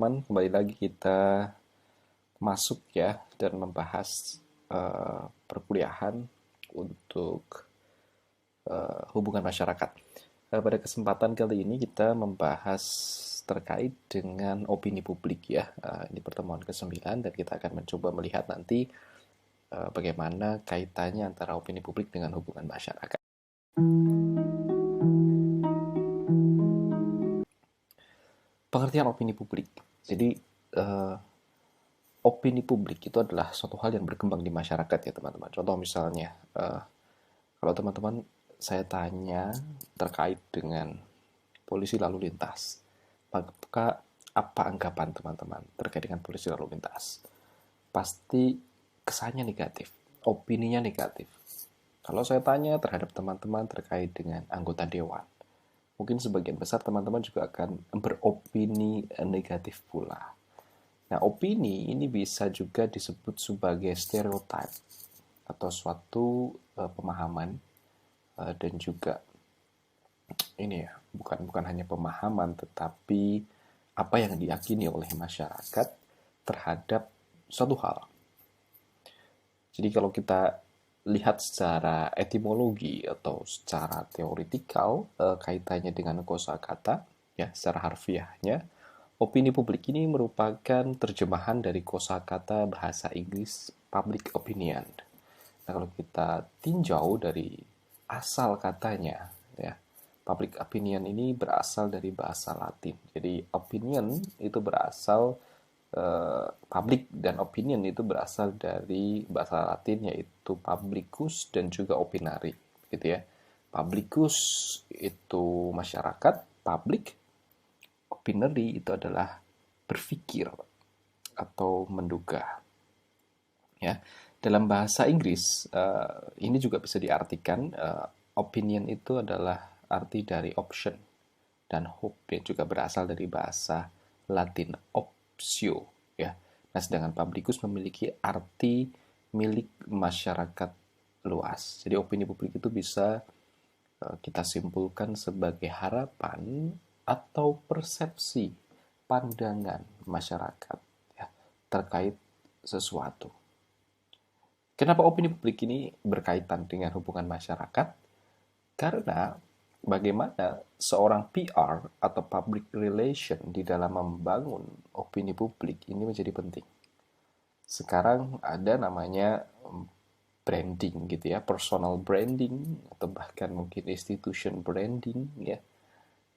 teman-teman, kembali lagi kita masuk ya dan membahas perkuliahan untuk hubungan masyarakat. Pada kesempatan kali ini kita membahas terkait dengan opini publik ya. Ini pertemuan ke-9 dan kita akan mencoba melihat nanti bagaimana kaitannya antara opini publik dengan hubungan masyarakat. Pengertian opini publik. Jadi eh, opini publik itu adalah suatu hal yang berkembang di masyarakat ya teman-teman. Contoh misalnya, kalau teman-teman saya tanya terkait dengan polisi lalu lintas, maka apa anggapan teman-teman terkait dengan polisi lalu lintas? Pasti kesannya negatif, opininya negatif. Kalau saya tanya terhadap teman-teman terkait dengan anggota dewan, mungkin sebagian besar teman-teman juga akan beropini negatif pula. Nah, opini ini bisa juga disebut sebagai stereotype atau suatu pemahaman dan juga ini ya, bukan hanya pemahaman tetapi apa yang diyakini oleh masyarakat terhadap suatu hal. Jadi kalau kita lihat secara etimologi atau secara teoritikal kaitannya dengan kosakata ya secara harfiahnya, opini publik ini merupakan terjemahan dari kosakata bahasa Inggris public opinion. Nah, kalau kita tinjau dari asal katanya ya, public opinion ini berasal dari bahasa Latin. Jadi opinion itu berasal public dan opinion itu berasal dari bahasa Latin yaitu publicus dan juga opinari, gitu ya. Publicus itu masyarakat, public, opinary itu adalah berpikir atau menduga. Ya, dalam bahasa Inggris ini juga bisa diartikan opinion itu adalah arti dari option dan hope yang juga berasal dari bahasa Latin optio ya. Nah, sedangkan publicus memiliki arti milik masyarakat luas. Jadi opini publik itu bisa kita simpulkan sebagai harapan atau persepsi pandangan masyarakat ya, terkait sesuatu. Kenapa opini publik ini berkaitan dengan hubungan masyarakat? Karena bagaimana seorang PR atau public relation di dalam membangun opini publik ini menjadi penting. Sekarang ada namanya branding gitu ya, personal branding atau bahkan mungkin institution branding ya,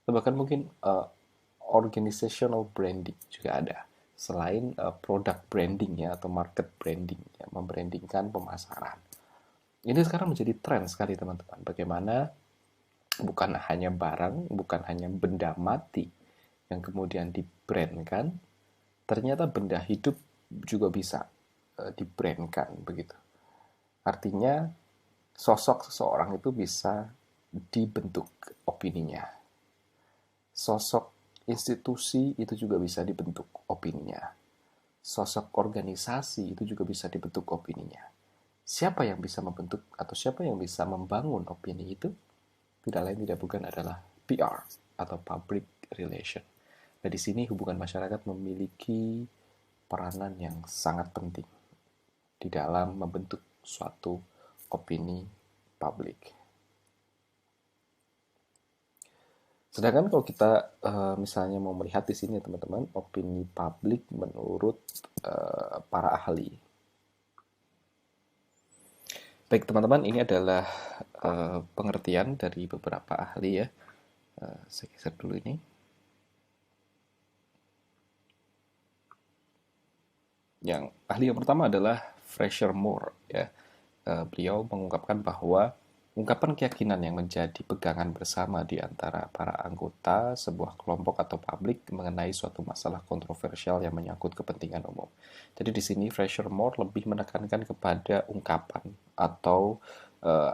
atau bahkan mungkin organizational branding juga ada. Selain product branding ya atau market branding ya, membrandingkan pemasaran. Ini sekarang menjadi tren sekali teman-teman. Bagaimana bukan hanya barang, bukan hanya benda mati yang kemudian dibrandkan, ternyata benda hidup juga bisa dibrandkan begitu. Artinya sosok seseorang itu bisa dibentuk opininya. Sosok institusi itu juga bisa dibentuk opininya. Sosok organisasi itu juga bisa dibentuk opininya. Siapa yang bisa membentuk atau siapa yang bisa membangun opini itu? Tidak lain tidak bukan adalah PR atau public relation. Nah, di sini hubungan masyarakat memiliki peranan yang sangat penting di dalam membentuk suatu opini publik. Sedangkan kalau kita misalnya mau melihat di sini teman-teman, opini publik menurut para ahli. Baik teman-teman, ini adalah pengertian dari beberapa ahli ya. Saya geser dulu ini. Yang ahli yang pertama adalah Fraser Moore ya. Beliau mengungkapkan bahwa ungkapan keyakinan yang menjadi pegangan bersama di antara para anggota sebuah kelompok atau publik mengenai suatu masalah kontroversial yang menyangkut kepentingan umum. Jadi di sini Fraser Moore lebih menekankan kepada ungkapan atau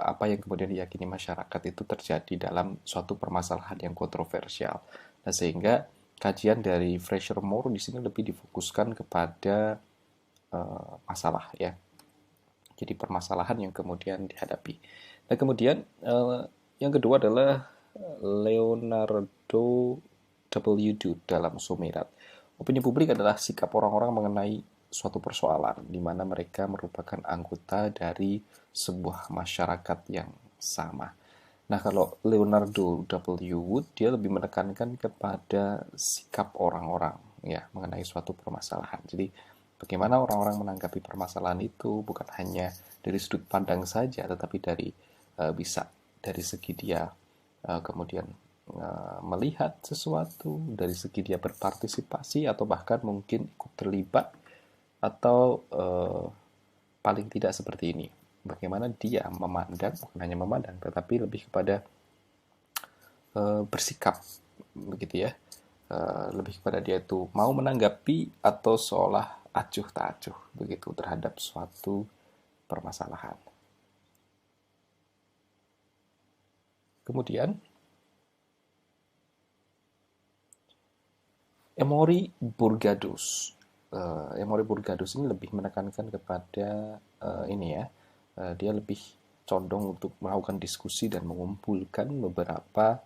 apa yang kemudian diyakini masyarakat itu terjadi dalam suatu permasalahan yang kontroversial. Nah, sehingga kajian dari Fraser Moore di sini lebih difokuskan kepada masalah ya. Jadi permasalahan yang kemudian dihadapi. Nah, kemudian yang kedua adalah Leonardo W. Du dalam Sumerat. Opini publik adalah sikap orang-orang mengenai suatu persoalan, di mana mereka merupakan anggota dari sebuah masyarakat yang sama. Nah, kalau Leonardo W. Wood, dia lebih menekankan kepada sikap orang-orang ya mengenai suatu permasalahan. Jadi, bagaimana orang-orang menanggapi permasalahan itu bukan hanya dari sudut pandang saja, tetapi dari bisa dari segi dia kemudian melihat sesuatu, dari segi dia berpartisipasi atau bahkan mungkin ikut terlibat atau paling tidak seperti ini. Bagaimana dia memandang, bukan hanya memandang, tetapi lebih kepada bersikap, begitu ya. Lebih kepada dia itu mau menanggapi atau seolah acuh tak acuh, begitu terhadap suatu permasalahan. Kemudian, Emory Burgadus. Emory Burgadus ini lebih menekankan kepada ini ya, dia lebih condong untuk melakukan diskusi dan mengumpulkan beberapa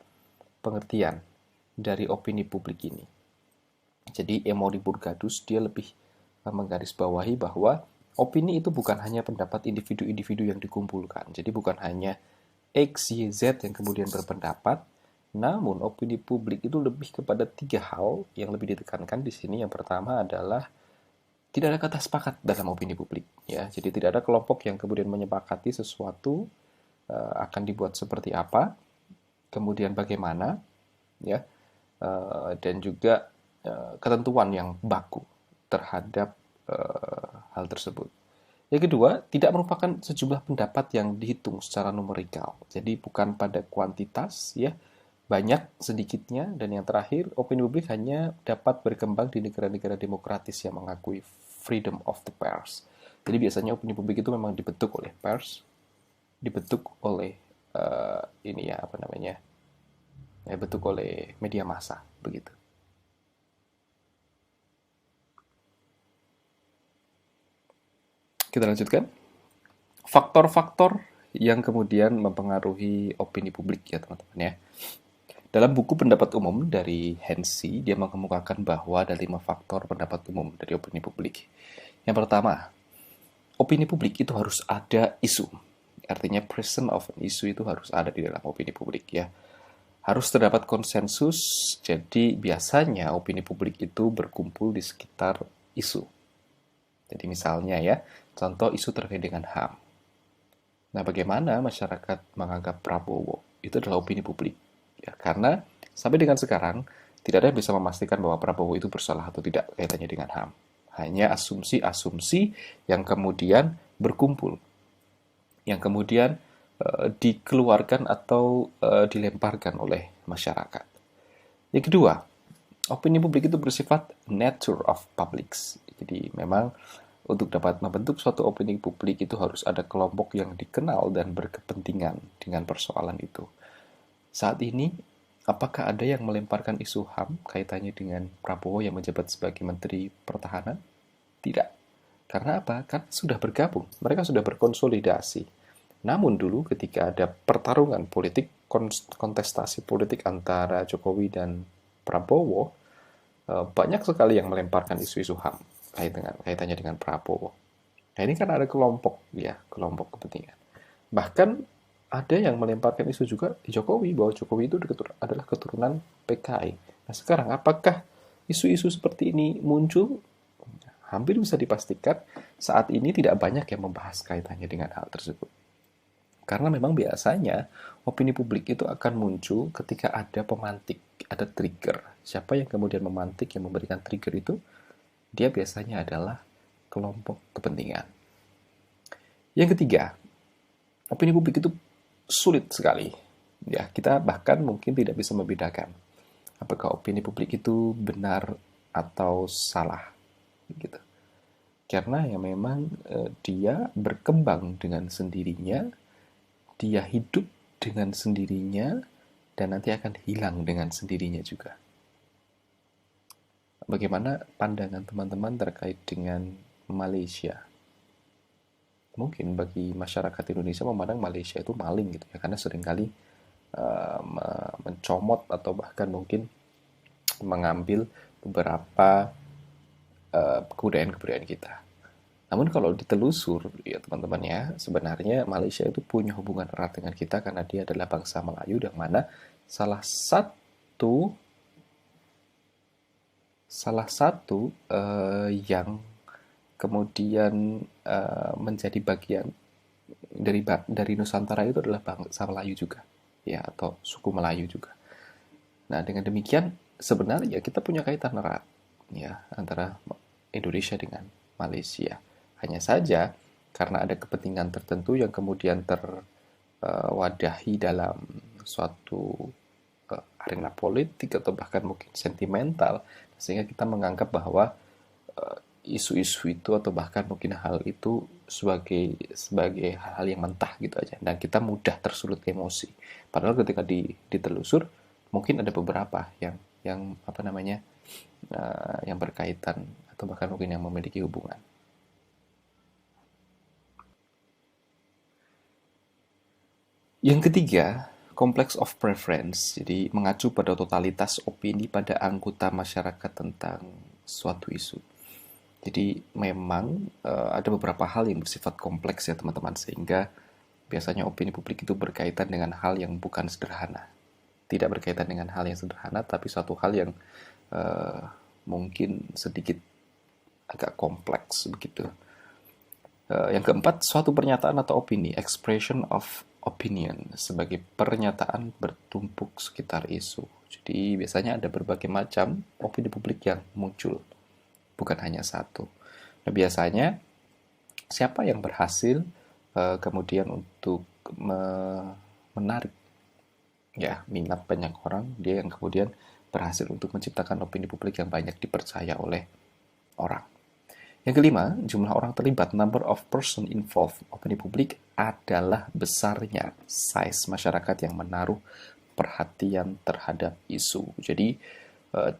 pengertian dari opini publik ini. Jadi Emory Burgadus dia lebih menggarisbawahi bahwa opini itu bukan hanya pendapat individu-individu yang dikumpulkan. Jadi bukan hanya X, Y, Z yang kemudian berpendapat, namun opini publik itu lebih kepada tiga hal yang lebih ditekankan di sini. Yang pertama adalah tidak ada kata sepakat dalam opini publik, ya. Jadi tidak ada kelompok yang kemudian menyepakati sesuatu akan dibuat seperti apa, kemudian bagaimana, ya, dan juga ketentuan yang baku terhadap hal tersebut. Yang kedua, tidak merupakan sejumlah pendapat yang dihitung secara numerikal. Jadi bukan pada kuantitas, ya, banyak sedikitnya. Dan yang terakhir, opini publik hanya dapat berkembang di negara-negara demokratis yang mengakui freedom of the pers. Jadi biasanya opini publik itu memang dibentuk oleh pers, dibentuk oleh ini ya apa namanya, ya, bentuk oleh media massa begitu. Kita lanjutkan. Faktor-faktor yang kemudian mempengaruhi opini publik ya teman-teman ya. Dalam buku pendapat umum dari Hensi, dia mengemukakan bahwa ada 5 faktor pendapat umum dari opini publik. Yang pertama, opini publik itu harus ada isu. Artinya presence of an issue itu harus ada di dalam opini publik ya. Harus terdapat konsensus, jadi biasanya opini publik itu berkumpul di sekitar isu. Jadi misalnya ya, contoh isu terkait dengan HAM. Nah, bagaimana masyarakat menganggap Prabowo? Itu adalah opini publik. Ya, karena sampai dengan sekarang, tidak ada yang bisa memastikan bahwa Prabowo itu bersalah atau tidak kaitannya dengan HAM. Hanya asumsi-asumsi yang kemudian berkumpul. Yang kemudian dikeluarkan atau dilemparkan oleh masyarakat. Yang kedua, opini publik itu bersifat nature of publics. Jadi memang untuk dapat membentuk suatu opini publik itu harus ada kelompok yang dikenal dan berkepentingan dengan persoalan itu. Saat ini, apakah ada yang melemparkan isu HAM kaitannya dengan Prabowo yang menjabat sebagai Menteri Pertahanan? Tidak. Karena apa? Karena sudah bergabung. Mereka sudah berkonsolidasi. Namun dulu ketika ada pertarungan politik, kontestasi politik antara Jokowi dan Prabowo, banyak sekali yang melemparkan isu-isu HAM kaitannya dengan Prabowo. Nah, ini kan ada kelompok ya, kelompok kepentingan. Bahkan ada yang melemparkan isu juga di Jokowi bahwa Jokowi itu adalah keturunan PKI. Nah, sekarang apakah isu-isu seperti ini muncul? Hampir bisa dipastikan saat ini tidak banyak yang membahas kaitannya dengan hal tersebut. Karena memang biasanya opini publik itu akan muncul ketika ada pemantik, ada trigger. Siapa yang kemudian memantik, yang memberikan trigger itu, dia biasanya adalah kelompok kepentingan. Yang ketiga, opini publik itu sulit sekali. Ya, kita bahkan mungkin tidak bisa membedakan apakah opini publik itu benar atau salah, gitu. Karena ya memang dia berkembang dengan sendirinya, dia hidup dengan sendirinya, dan nanti akan hilang dengan sendirinya juga. Bagaimana pandangan teman-teman terkait dengan Malaysia? Mungkin bagi masyarakat Indonesia memandang Malaysia itu maling gitu ya, karena seringkali mencomot atau bahkan mungkin mengambil beberapa kebudayaan-kebudayaan kita. Namun kalau ditelusur ya teman-teman ya, sebenarnya Malaysia itu punya hubungan erat dengan kita karena dia adalah bangsa Melayu, yang mana salah satu salah satu yang kemudian menjadi bagian dari Nusantara itu adalah bangsa Melayu juga, ya, atau suku Melayu juga. Nah, dengan demikian sebenarnya kita punya kaitan erat ya antara Indonesia dengan Malaysia. Hanya saja karena ada kepentingan tertentu yang kemudian terwadahi dalam suatu arena politik atau bahkan mungkin sentimental, sehingga kita menganggap bahwa isu-isu itu atau bahkan mungkin hal itu sebagai hal-hal yang mentah gitu aja, dan kita mudah tersulut emosi. Padahal ketika ditelusur mungkin ada beberapa yang apa namanya yang berkaitan atau bahkan mungkin yang memiliki hubungan. Yang ketiga, complex of preference. Jadi mengacu pada totalitas opini pada anggota masyarakat tentang suatu isu. Jadi memang ada beberapa hal yang bersifat kompleks ya teman-teman, sehingga biasanya opini publik itu berkaitan dengan hal yang bukan sederhana. Tidak berkaitan dengan hal yang sederhana, tapi suatu hal yang mungkin sedikit agak kompleks begitu. Yang keempat, suatu pernyataan atau opini, expression of opinion, sebagai pernyataan bertumpuk sekitar isu. Jadi biasanya ada berbagai macam opini publik yang muncul, bukan hanya satu. Nah, biasanya siapa yang berhasil kemudian untuk menarik ya minat banyak orang, dia yang kemudian berhasil untuk menciptakan opini publik yang banyak dipercaya oleh orang. Yang kelima, jumlah orang terlibat, number of person involved. Opini publik adalah besarnya size masyarakat yang menaruh perhatian terhadap isu. Jadi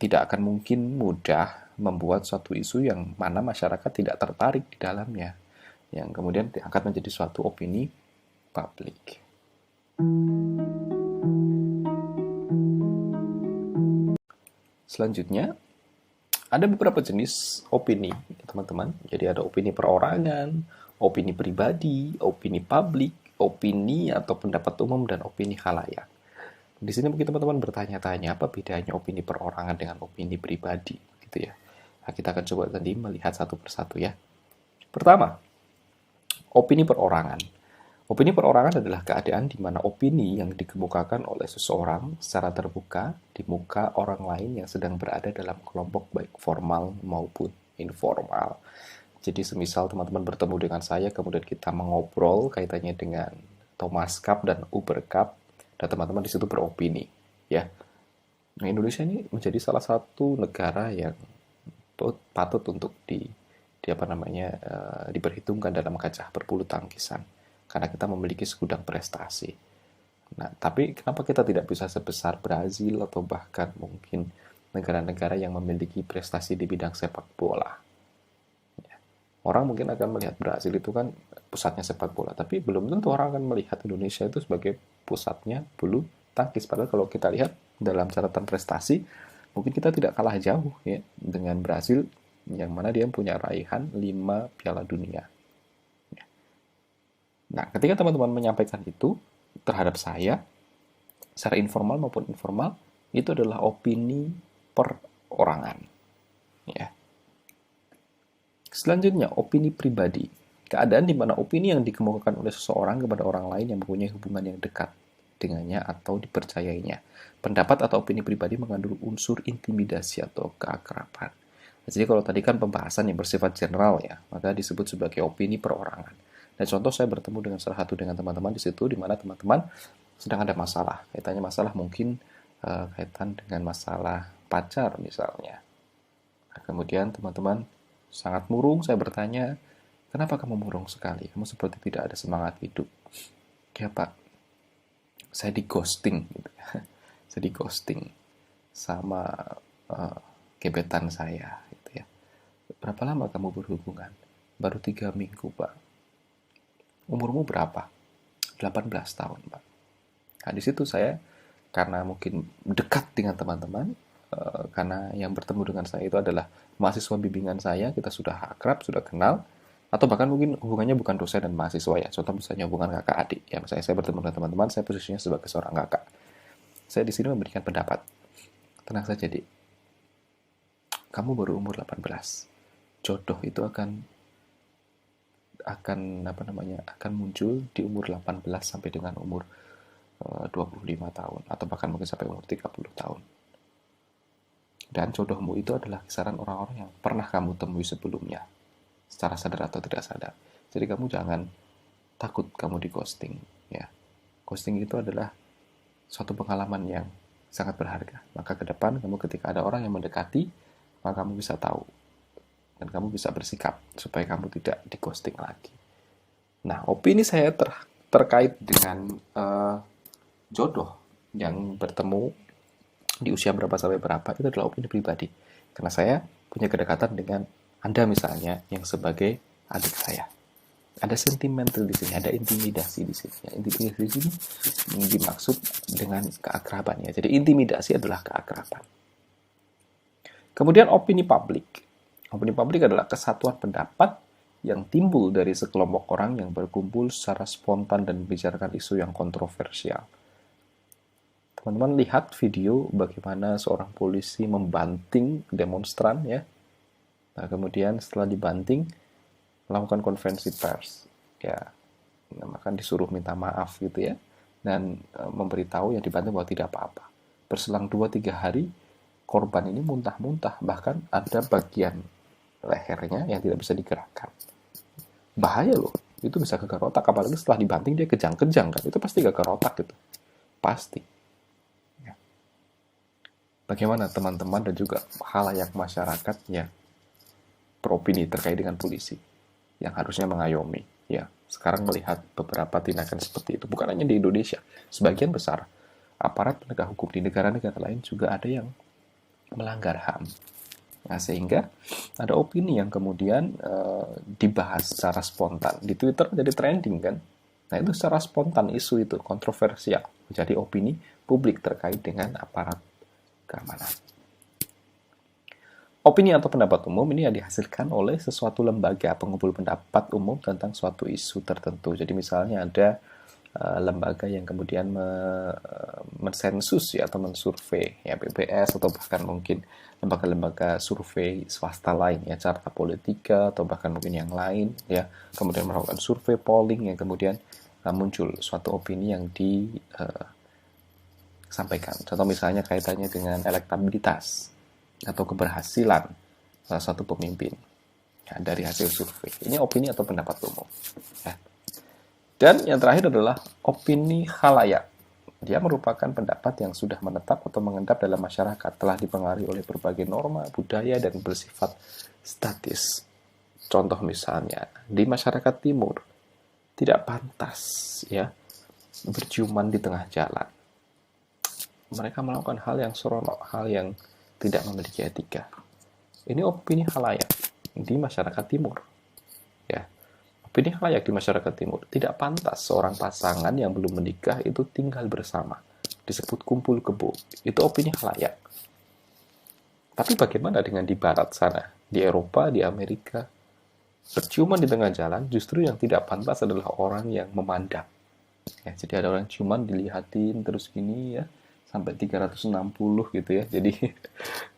tidak akan mungkin mudah membuat suatu isu yang mana masyarakat tidak tertarik di dalamnya, yang kemudian akan menjadi suatu opini publik. Selanjutnya, ada beberapa jenis opini, teman-teman. Jadi ada opini perorangan, opini pribadi, opini publik, opini atau pendapat umum, dan opini khalayak. Di sini mungkin teman-teman bertanya-tanya, apa bedanya opini perorangan dengan opini pribadi, gitu ya. Nah, kita akan coba tadi melihat satu persatu ya. Pertama, opini perorangan. Opini perorangan adalah keadaan di mana opini yang dikemukakan oleh seseorang secara terbuka di muka orang lain yang sedang berada dalam kelompok baik formal maupun informal. Jadi semisal teman-teman bertemu dengan saya, kemudian kita mengobrol kaitannya dengan Thomas Cup dan Uber Cup, dan teman-teman di situ beropini, ya. Nah, Indonesia ini menjadi salah satu negara yang patut untuk diperhitungkan dalam kancah berbulu tangkisan, karena kita memiliki segudang prestasi. Nah, tapi kenapa kita tidak bisa sebesar Brazil atau bahkan mungkin negara-negara yang memiliki prestasi di bidang sepak bola? Ya. Orang mungkin akan melihat Brazil itu kan pusatnya sepak bola, tapi belum tentu orang akan melihat Indonesia itu sebagai pusatnya bulu tangkis. Padahal kalau kita lihat dalam catatan prestasi, mungkin kita tidak kalah jauh ya dengan Brazil, yang mana dia punya raihan 5 Piala Dunia. Nah, ketika teman-teman menyampaikan itu terhadap saya, secara informal maupun informal, itu adalah opini perorangan. Ya. Selanjutnya, opini pribadi. Keadaan di mana opini yang dikemukakan oleh seseorang kepada orang lain yang mempunyai hubungan yang dekat dengannya atau dipercayainya. Pendapat atau opini pribadi mengandung unsur intimidasi atau keakraban. Jadi kalau tadi kan pembahasan yang bersifat general ya, maka disebut sebagai opini perorangan. Nah, contoh saya bertemu dengan salah satu dengan teman-teman di situ, di mana teman-teman sedang ada masalah. Kaitannya masalah mungkin kaitan dengan masalah pacar misalnya. Nah, kemudian teman-teman sangat murung, saya bertanya, kenapa kamu murung sekali? Kamu seperti tidak ada semangat hidup. Ya Pak, saya di ghosting. Gitu. Saya di ghosting sama gebetan saya. Gitu ya. Berapa lama kamu berhubungan? Baru 3 minggu, Pak. Umurmu berapa? 18 tahun, Pak. Nah, di situ saya, karena mungkin dekat dengan teman-teman, karena yang bertemu dengan saya itu adalah mahasiswa bimbingan saya, kita sudah akrab, sudah kenal, atau bahkan mungkin hubungannya bukan dosen dan mahasiswa ya. Contoh misalnya hubungan kakak adik. Ya, misalnya saya bertemu dengan teman-teman, saya posisinya sebagai seorang kakak. Saya di sini memberikan pendapat. Tenang saja, Dik. Kamu baru umur 18. Jodoh itu akan muncul di umur 18 sampai dengan umur 25 tahun atau bahkan mungkin sampai umur 30 tahun. Dan jodohmu itu adalah kisaran orang-orang yang pernah kamu temui sebelumnya, secara sadar atau tidak sadar. Jadi kamu jangan takut kamu di ghosting, ya. Ghosting itu adalah suatu pengalaman yang sangat berharga. Maka ke depan kamu ketika ada orang yang mendekati, maka kamu bisa tahu dan kamu bisa bersikap supaya kamu tidak di ghosting lagi. Nah, opini saya terkait dengan jodoh yang bertemu di usia berapa sampai berapa itu adalah opini pribadi. Karena saya punya kedekatan dengan Anda misalnya yang sebagai adik saya. Ada sentimental di sini, ada intimidasi di sini. Ya, intimidasi di sini dimaksud dengan keakraban ya. Jadi intimidasi adalah keakraban. Kemudian opini publik. Opini publik adalah kesatuan pendapat yang timbul dari sekelompok orang yang berkumpul secara spontan dan membicarakan isu yang kontroversial. Teman-teman lihat video bagaimana seorang polisi membanting demonstran ya. Nah, kemudian setelah dibanting melakukan konferensi pers ya. Nah, maka disuruh minta maaf gitu ya dan memberitahu yang dibanting bahwa tidak apa-apa. Berselang 2-3 hari korban ini muntah-muntah, bahkan ada bagian lehernya yang tidak bisa digerakkan. Bahaya loh, itu bisa gegar otak, apalagi setelah dibanting dia kejang-kejang kan, itu pasti gegar otak gitu, pasti. Ya. Bagaimana teman-teman dan juga khalayak masyarakat yang beropini terkait dengan polisi yang harusnya mengayomi? Ya, sekarang melihat beberapa tindakan seperti itu, bukan hanya di Indonesia, sebagian besar aparat penegak hukum di negara-negara lain juga ada yang melanggar HAM. Nah, sehingga ada opini yang kemudian dibahas secara spontan. Di Twitter jadi trending kan. Nah, itu secara spontan isu itu, kontroversial. Menjadi opini publik terkait dengan aparat keamanan. Opini atau pendapat umum ini yang dihasilkan oleh sesuatu lembaga pengumpul pendapat umum tentang suatu isu tertentu. Jadi misalnya ada lembaga yang kemudian mensensus ya, atau mensurvei ya, BPS atau bahkan mungkin lembaga-lembaga survei swasta lain ya, Carta Politika atau bahkan mungkin yang lain ya, kemudian melakukan survei polling yang kemudian muncul suatu opini yang disampaikan. Contoh misalnya kaitannya dengan elektabilitas atau keberhasilan salah satu pemimpin ya, dari hasil survei. Ini opini atau pendapat umum ya. Dan yang terakhir adalah opini khalayak. Dia merupakan pendapat yang sudah menetap atau mengendap dalam masyarakat, telah dipengaruhi oleh berbagai norma, budaya, dan bersifat statis. Contoh misalnya, di masyarakat timur, tidak pantas ya berciuman di tengah jalan. Mereka melakukan hal yang seronok, hal yang tidak memiliki etika. Ini opini khalayak di masyarakat timur. Ya. Opini khalayak di masyarakat timur, tidak pantas seorang pasangan yang belum menikah itu tinggal bersama, disebut kumpul kebo. Itu opini khalayak. Tapi bagaimana dengan di barat sana, di Eropa, di Amerika? Berciuman di tengah jalan, justru yang tidak pantas adalah orang yang memandang. Ya, jadi ada orang ciuman dilihatin terus gini ya, sampai 360 gitu ya. Jadi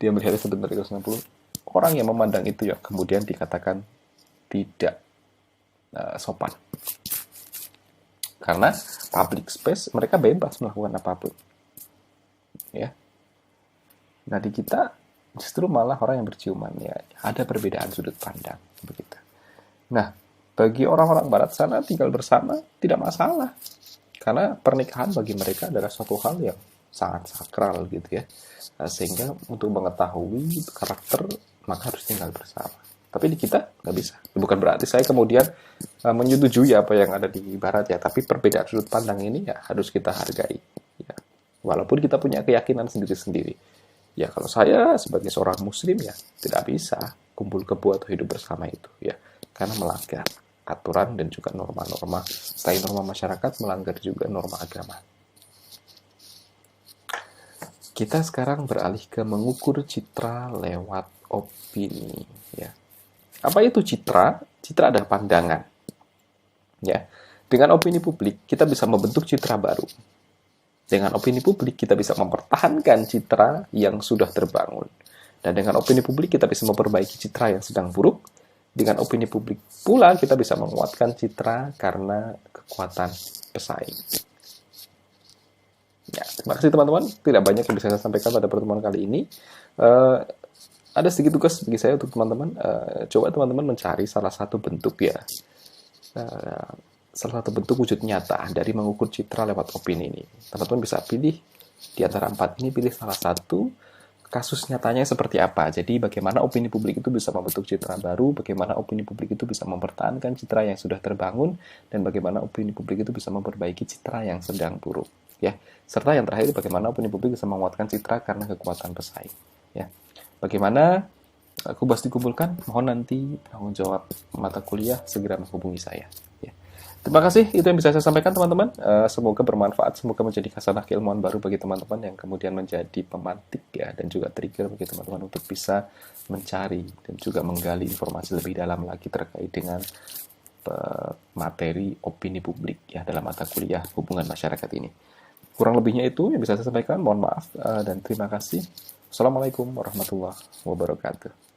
dia melihatnya sampai 360. Orang yang memandang itu ya kemudian dikatakan tidak sopan. Karena public space mereka bebas melakukan apapun. Ya. Nah, di kita justru malah orang yang berciuman ya, ada perbedaan sudut pandang begitu. Nah, bagi orang-orang barat sana tinggal bersama tidak masalah. Karena pernikahan bagi mereka adalah suatu hal yang sangat sakral gitu ya. Nah, sehingga untuk mengetahui karakter maka harus tinggal bersama. Tapi di kita nggak bisa. Bukan berarti saya kemudian menyetujui apa yang ada di barat ya, tapi perbedaan sudut pandang ini ya harus kita hargai. Ya. Walaupun kita punya keyakinan sendiri-sendiri. Ya kalau saya sebagai seorang muslim ya tidak bisa kumpul kebo atau hidup bersama itu ya, karena melanggar aturan dan juga norma-norma. Selain norma masyarakat, melanggar juga norma agama. Kita sekarang beralih ke mengukur citra lewat opini, ya. Apa itu citra? Citra adalah pandangan, ya. Dengan opini publik, kita bisa membentuk citra baru. Dengan opini publik, kita bisa mempertahankan citra yang sudah terbangun. Dan dengan opini publik, kita bisa memperbaiki citra yang sedang buruk. Dengan opini publik pula, kita bisa menguatkan citra karena kekuatan pesaing. Ya, terima kasih teman-teman. Tidak banyak yang bisa saya sampaikan pada pertemuan kali ini. Uh, ada sedikit tugas bagi saya untuk teman-teman. Coba teman-teman mencari salah satu bentuk ya. Uh, Salah satu bentuk wujud nyata dari mengukur citra lewat opini ini. Teman-teman bisa pilih di antara 4 ini, pilih salah satu kasus nyatanya seperti apa. Jadi bagaimana opini publik itu bisa membentuk citra baru, bagaimana opini publik itu bisa mempertahankan citra yang sudah terbangun, dan bagaimana opini publik itu bisa memperbaiki citra yang sedang buruk. Ya, serta yang terakhir, bagaimana opini publik bisa menguatkan citra karena kekuatan pesaing. Ya, bagaimana kubas dikumpulkan? Mohon nanti tanggung jawab mata kuliah segera menghubungi saya. Ya. Terima kasih, itu yang bisa saya sampaikan teman-teman. Semoga bermanfaat, semoga menjadi khasanah keilmuan baru bagi teman-teman yang kemudian menjadi pemantik ya, dan juga trigger bagi teman-teman untuk bisa mencari dan juga menggali informasi lebih dalam lagi terkait dengan materi opini publik ya dalam mata kuliah hubungan masyarakat ini. Kurang lebihnya itu yang bisa saya sampaikan, mohon maaf dan terima kasih. Assalamualaikum warahmatullahi wabarakatuh.